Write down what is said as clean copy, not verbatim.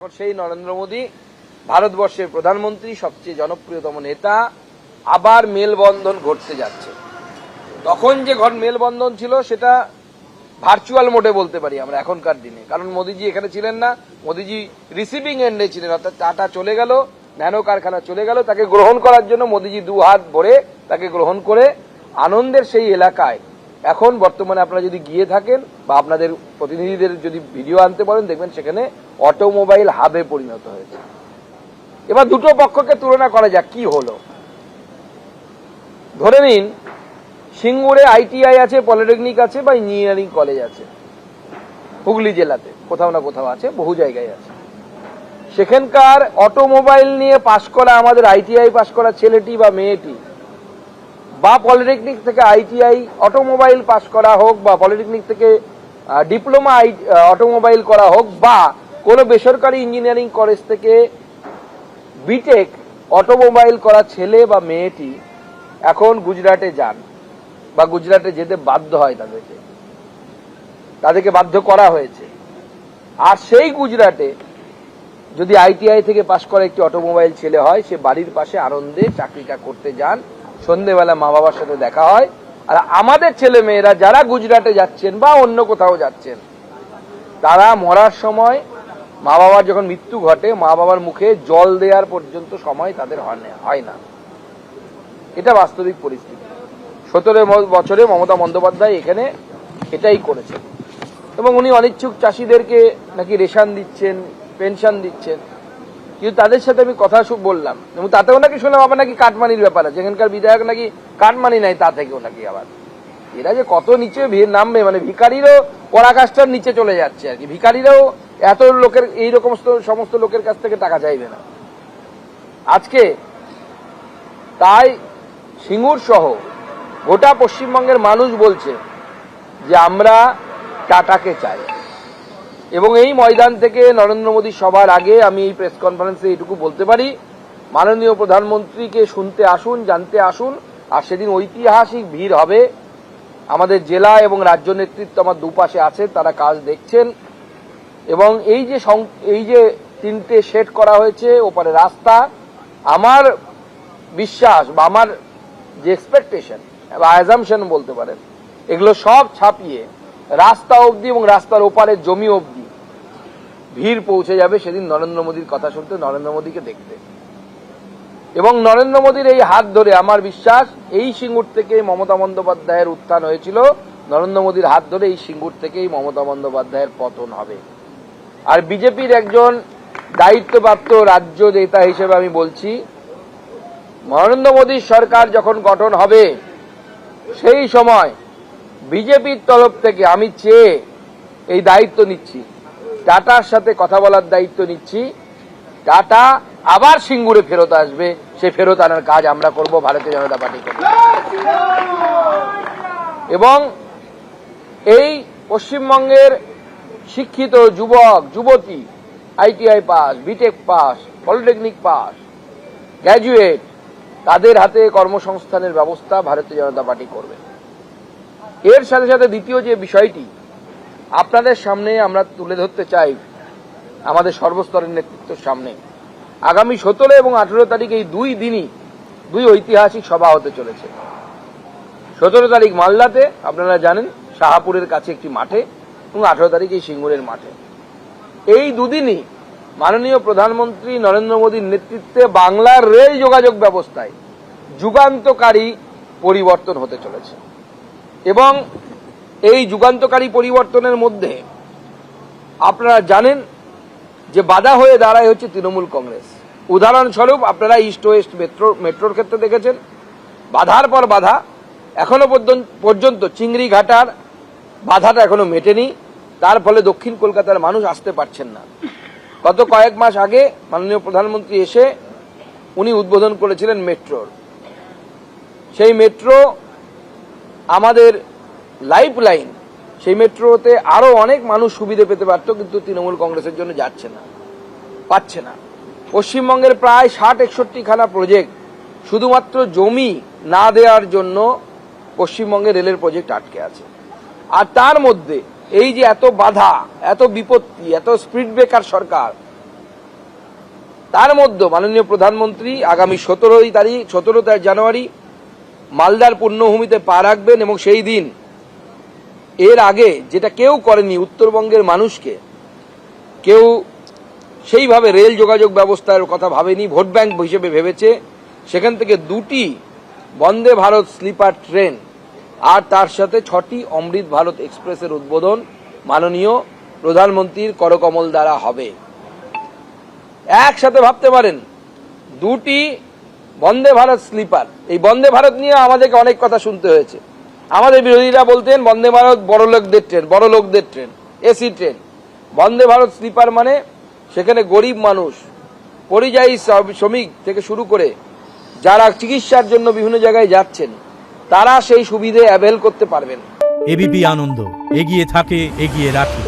সেই নরেন্দ্র মোদী ভারতবর্ষের প্রধানমন্ত্রী, সবচেয়ে জনপ্রিয়তম নেতা, আবার মেলবন্ধন ঘটতে যাচ্ছে। তখন যে মেলবন্ধন ছিল সেটা ভার্চুয়াল মোডে বলতে পারি আমরা এখনকার দিনে, কারণ মোদীজি এখানে ছিলেন না। মোদীজি রিসিভিং এন্ডে ছিলেন, অর্থাৎ টাটা চলে গেল, ন্যানো কারখানা চলে গেল, তাকে গ্রহণ করার জন্য মোদীজি দু হাত ভরে তাকে গ্রহণ করে আনন্দের সেই এলাকায় এখন বর্তমানে আপনারা যদি গিয়ে থাকেন বা আপনাদের প্রতিনিধিদের যদি ভিডিও আনতে পারেন, দেখবেন সেখানে অটোমোবাইল হাবে পরিণত হয়েছে। এবার দুটো পক্ষকে তুলনা করা যাক কি হলো। ধরে নিন সিঙ্গুরে আইটিআই আছে, পলিটেকনিক আছে বা ইঞ্জিনিয়ারিং কলেজ আছে, হুগলি জেলাতে কোথাও না কোথাও আছে, বহু জায়গায় আছে। সেখানকার অটোমোবাইল নিয়ে পাশ করা আমাদের আইটিআই পাশ করা ছেলেটি বা মেয়েটি, বা পলিটেকনিক থেকে আইটিআই অটোমোবাইল পাস করা হোক, বা পলিটেকনিক থেকে ডিপ্লোমা অটোমোবাইল করা হোক, বা কোনো বেসরকারি ইঞ্জিনিয়ারিং কলেজ থেকে বিটেক অটোমোবাইল করা ছেলে বা মেয়েটি এখন গুজরাটে যান বা গুজরাটে যেতে বাধ্য হয়, তাদেরকে বাধ্য করা হয়েছে। আর সেই গুজরাটে যদি আইটিআই থেকে পাশ করা একটি অটোমোবাইল ছেলে হয়, সে বাড়ির পাশে আনন্দে চাকরিটা করতে যান, সন্ধ্যেবেলা মা বাবার সাথে দেখা হয়। আর আমাদের ছেলে মেয়েরা যারা গুজরাটে যাচ্ছেন বা অন্য কোথাও যাচ্ছেন, তারা মরার সময় মা বাবার যখন মৃত্যু ঘটে, মা বাবার মুখে জল দেওয়ার পর্যন্ত সময় তাদের হয় না। এটা বাস্তবিক পরিস্থিতি। 17 বছরে মমতা বন্দ্যোপাধ্যায় এখানে এটাই করেছেন, এবং উনি অনিচ্ছুক চাষিদেরকে নাকি রেশন দিচ্ছেন, পেনশন দিচ্ছেন। কিন্তু তাদের সাথে আমি কথা বললাম, এবং তাতেও নাকি শুনলাম আবার নাকি কাটমানির ব্যাপার আছে, যেখানকার বিধায়ক নাকি কাটমানি নাই, তা থেকেও নাকি আবার এরা যে কত নিচে নামবে, মানে ভিখারিরও পরাকাষ্ঠার নিচে চলে যাচ্ছে আর কি। ভিখারিরাও এত লোকের এইরকম সমস্ত লোকের কাছ থেকে টাকা চাইবে না আজকে। তাই সিঙ্গুর সহ গোটা পশ্চিমবঙ্গের মানুষ বলছে যে আমরা টাটাকে চাই, এবং এই ময়দান থেকে নরেন্দ্র মোদী সবার আগে আমি এই প্রেস কনফারেন্সে এইটুকু বলতে পারি, মাননীয় প্রধানমন্ত্রীকে শুনতে আসুন, জানতে আসুন। আর সেদিন ঐতিহাসিক ভিড় হবে। আমাদের জেলা এবং রাজ্য নেতৃত্ব আমার দুপাশে আছে, তারা কাজ দেখছেন। এবং এই যে 3টে শেড করা হয়েছে, ওপারে রাস্তা, আমার বিশ্বাস বা আমার যে এক্সপেকটেশন বা অ্যাজাম্পশন বলতে পারেন, এগুলো সব ছাপিয়ে রাস্তা অবধি এবং রাস্তার ওপারের জমি অবধি ভিড় পৌঁছে যাবে সেদিন নরেন্দ্র মোদীর কথা শুনতে, নরেন্দ্র মোদীকে দেখতে। এবং নরেন্দ্র মোদীর এই হাত ধরে আমার বিশ্বাস এই সিঙ্গুর থেকে মমতা বন্দ্যোপাধ্যায়ের উত্থান হয়েছিল, নরেন্দ্র মোদীর হাত ধরে এই সিঙ্গুর থেকেই মমতা বন্দ্যোপাধ্যায়ের পতন হবে। আর বিজেপির একজন দায়িত্বপ্রাপ্ত রাজ্য নেতা হিসেবে আমি বলছি, নরেন্দ্র মোদীর সরকার যখন গঠন হবে সেই সময় বিজেপির তরফ থেকে আমি চেয়ে এই দায়িত্ব নিচ্ছি, টাটার সাথে কথা বলার দায়িত্ব নিচ্ছি। টাটা আবার সিঙ্গুরে ফেরত আসবে, সে ফেরত আনার কাজ আমরা করব, ভারতীয় জনতা পার্টি করব। এবং এই পশ্চিমবঙ্গের শিক্ষিত যুবক যুবতী, ITI pass, BTech pass, polytechnic pass, graduate, তাদের হাতে কর্মসংস্থানের ব্যবস্থা ভারতীয় জনতা পার্টি করবে। এর সাথে সাথে দ্বিতীয় যে বিষয়টি আপনাদের সামনে আমরা তুলে ধরতে চাই, আমাদের সর্বস্তরের নেতৃত্বের সামনে, আগামী 17 এবং 18 তারিখ এই 2 দিনই 2 ঐতিহাসিক সভা হতে চলেছে। 17 তারিখ মালদাতে, আপনারা জানেন শাহাপুরের কাছে একটি মাঠে, এবং 18 তারিখ এই সিঙ্গুরের মাঠে। এই দুদিনই মাননীয় প্রধানমন্ত্রী নরেন্দ্র মোদীর নেতৃত্বে বাংলার রেল যোগাযোগ ব্যবস্থায় যুগান্তকারী পরিবর্তন হতে চলেছে। এবং এই যুগান্তকারী পরিবর্তনের মধ্যে আপনারা জানেন যে বাধা হয়ে দাঁড়ায় হচ্ছে তৃণমূল কংগ্রেস। উদাহরণস্বরূপ আপনারা ইস্ট ওয়েস্ট মেট্রোর ক্ষেত্রে দেখেছেন, বাধার পর বাধা, এখনো পর্যন্ত চিংড়ি ঘাটার বাধাটা এখনো মেটেনি। তার ফলে দক্ষিণ কলকাতার মানুষ আসতে পারছেন না। গত কয়েক মাস আগে মাননীয় প্রধানমন্ত্রী এসে উনি উদ্বোধন করেছিলেন মেট্রোর। সেই মেট্রো আমাদের লাইফ লাইন, সেই মেট্রোতে আরো অনেক মানুষ সুবিধা পেতে পারত, কিন্তু তৃণমূল কংগ্রেসের জন্য যাচ্ছে না, পাচ্ছে না। পশ্চিমবঙ্গের প্রায় 60-61 খানা প্রজেক্ট শুধুমাত্র জমি না দেওয়ার জন্য পশ্চিমবঙ্গে রেলের প্রজেক্ট আটকে আছে। আর তার মধ্যে এই যে এত বাধা, এত বিপত্তি, এত স্পিড ব্রেকার সরকার, তার মধ্যে মাননীয় প্রধানমন্ত্রী আগামী 17 জানুয়ারি মালদার পুণ্যভূমিতে পা রাখবেন এবং সেই দিন এর আগে যেটা কেউ করেনি, উত্তরবঙ্গের মানুষকে কেউ সেইভাবে রেল যোগাযোগ ব্যবস্থার কথা ভাবেনি, ভোট ব্যাংক হিসেবে ভেবেছে। সেখান থেকে 2টি বন্দে ভারত স্লিপার ট্রেন আর তার সাথে 6টি অমৃত ভারত এক্সপ্রেসের উদ্বোধন মাননীয় প্রধানমন্ত্রীর করকমল দ্বারা হবে। একসাথে ভাবতে পারেন, 2টি বন্দে ভারত স্লিপার। এই বন্দে ভারত নিয়ে আমাদেরকে অনেক কথা শুনতে হয়েছে। আমাদের বিরোধীরা বলতেন বন্দে ভারত বড় লোকদের train, AC train. Vande Bharat sleeper মানে সেখানে গরিব মানুষ, পরিযায়ী শ্রমিক থেকে শুরু করে যারা চিকিৎসার জন্য বিভিন্ন জায়গায় যাচ্ছেন, তারা সেই সুবিধে অ্যাভেল করতে পারবেন। এবিপি আনন্দ, এগিয়ে থাকে, এগিয়ে রাখে।